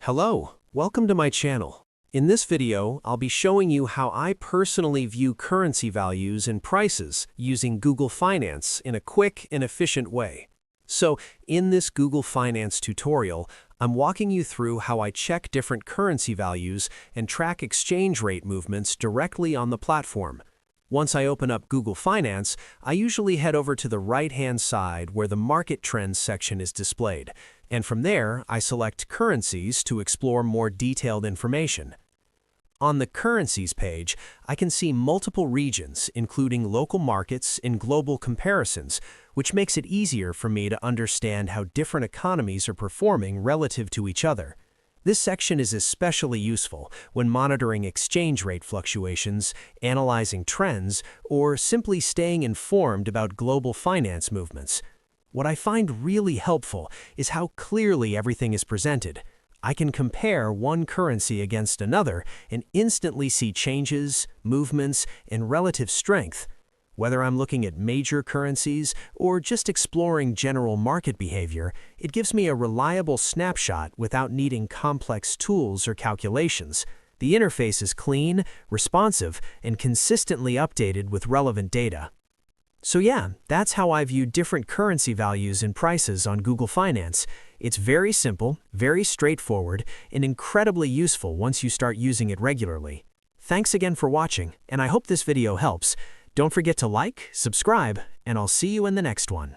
Hello, welcome to my channel. In this video, I'll be showing you how I personally view currency values and prices using Google Finance in a quick and efficient way. So, in this Google Finance tutorial, I'm walking you through how I check different currency values and track exchange rate movements directly on the platform. Once I open up Google Finance, I usually head over to the right-hand side where the Market Trends section is displayed, and from there, I select Currencies to explore more detailed information. On the Currencies page, I can see multiple regions, including local markets and global comparisons, which makes it easier for me to understand how different economies are performing relative to each other. This section is especially useful when monitoring exchange rate fluctuations, analyzing trends, or simply staying informed about global finance movements. What I find really helpful is how clearly everything is presented. I can compare one currency against another and instantly see changes, movements, and relative strength. Whether I'm looking at major currencies or just exploring general market behavior, it gives me a reliable snapshot without needing complex tools or calculations. The interface is clean, responsive, and consistently updated with relevant data. So yeah, that's how I view different currency values and prices on Google Finance. It's very simple, very straightforward, and incredibly useful once you start using it regularly. Thanks again for watching, and I hope this video helps. Don't forget to like, subscribe, and I'll see you in the next one.